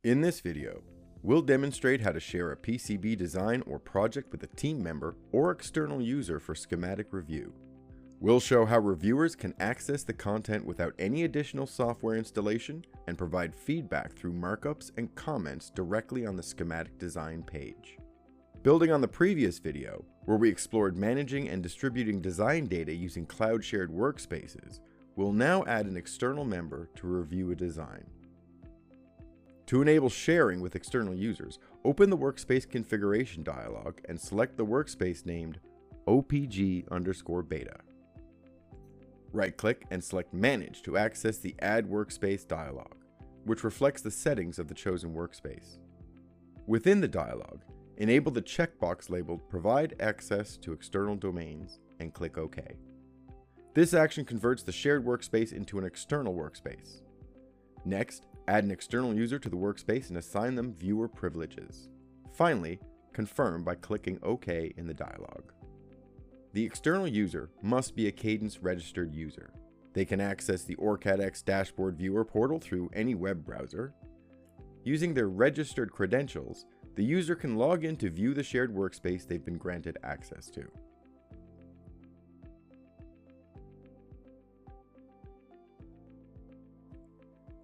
In this video, we'll demonstrate how to share a PCB design or project with a team member or external user for schematic review. We'll show how reviewers can access the content without any additional software installation and provide feedback through markups and comments directly on the schematic design page. Building on the previous video, where we explored managing and distributing design data using cloud-shared workspaces, we'll now add an external member to review a design. To enable sharing with external users, open the Workspace Configuration dialog and select the workspace named OPG_beta. Right-click and select Manage to access the Add Workspace dialog, which reflects the settings of the chosen workspace. Within the dialog, enable the checkbox labeled Provide Access to External Domains and click OK. This action converts the shared workspace into an external workspace. Next, add an external user to the workspace and assign them viewer privileges. Finally, confirm by clicking OK in the dialog. The external user must be a Cadence registered user. They can access the OrCAD X Dashboard Viewer portal through any web browser. Using their registered credentials, the user can log in to view the shared workspace they've been granted access to.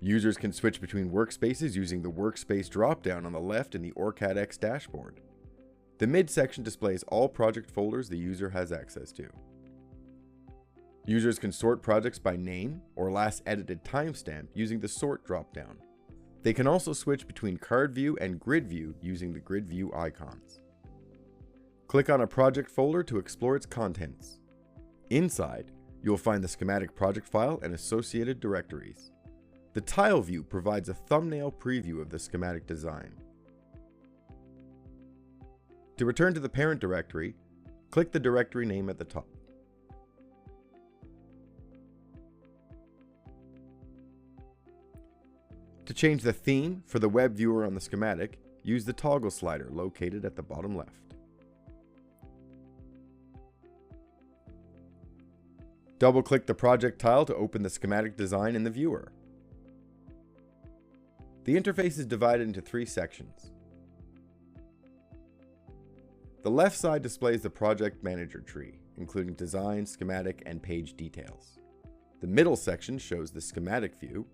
Users can switch between workspaces using the Workspace dropdown on the left in the OrCAD X dashboard. The midsection displays all project folders the user has access to. Users can sort projects by name or last edited timestamp using the Sort dropdown. They can also switch between Card View and Grid View using the Grid View icons. Click on a project folder to explore its contents. Inside, you'll find the schematic project file and associated directories. The Tile view provides a thumbnail preview of the schematic design. To return to the parent directory, click the directory name at the top. To change the theme for the web viewer on the schematic, use the toggle slider located at the bottom left. Double-click the project tile to open the schematic design in the viewer. The interface is divided into three sections. The left side displays the project manager tree, including design, schematic, and page details. The middle section shows the schematic view,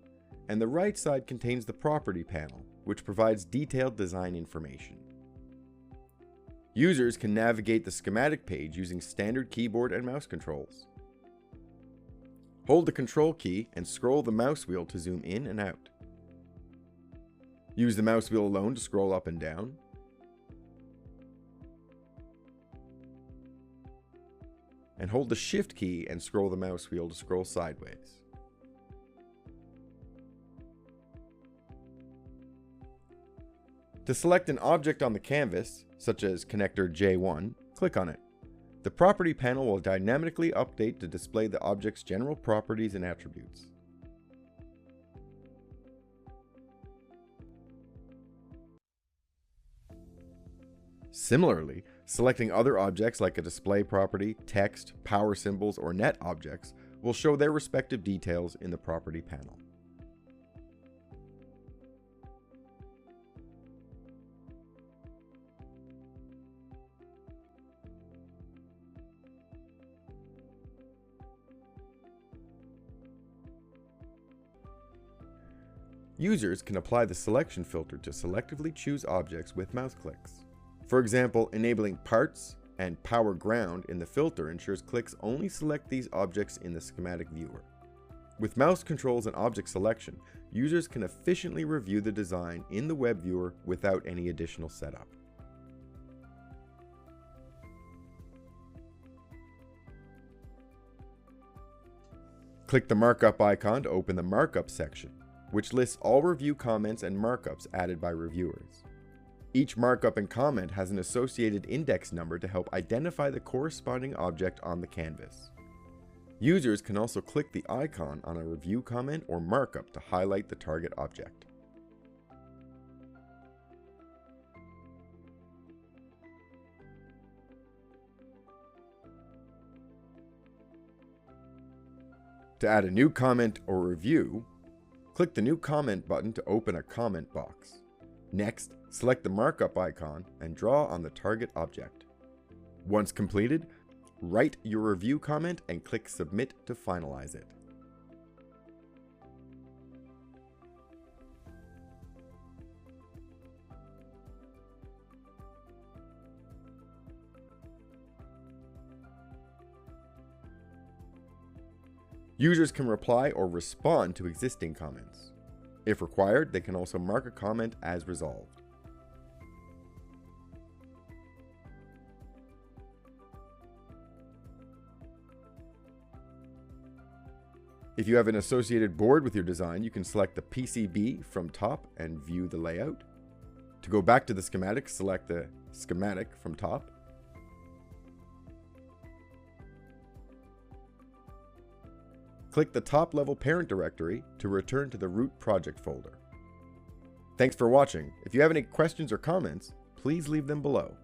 and the right side contains the property panel, which provides detailed design information. Users can navigate the schematic page using standard keyboard and mouse controls. Hold the Control key and scroll the mouse wheel to zoom in and out. Use the mouse wheel alone to scroll up and down. And hold the Shift key and scroll the mouse wheel to scroll sideways. To select an object on the canvas, such as connector J1, click on it. The property panel will dynamically update to display the object's general properties and attributes. Similarly, selecting other objects like a display property, text, power symbols, or net objects will show their respective details in the property panel. Users can apply the selection filter to selectively choose objects with mouse clicks. For example, enabling Parts and Power Ground in the filter ensures clicks only select these objects in the schematic viewer. With mouse controls and object selection, users can efficiently review the design in the web viewer without any additional setup. Click the Markup icon to open the Markup section, which lists all review comments and markups added by reviewers. Each markup and comment has an associated index number to help identify the corresponding object on the canvas. Users can also click the icon on a review comment or markup to highlight the target object. To add a new comment or review, click the New Comment button to open a comment box. Next, select the markup icon and draw on the target object. Once completed, write your review comment and click Submit to finalize it. Users can reply or respond to existing comments. If required, they can also mark a comment as resolved. If you have an associated board with your design, you can select the PCB from top and view the layout. To go back to the schematic, select the schematic from top. Click the top-level parent directory to return to the root project folder. Thanks for watching. If you have any questions or comments, please leave them below.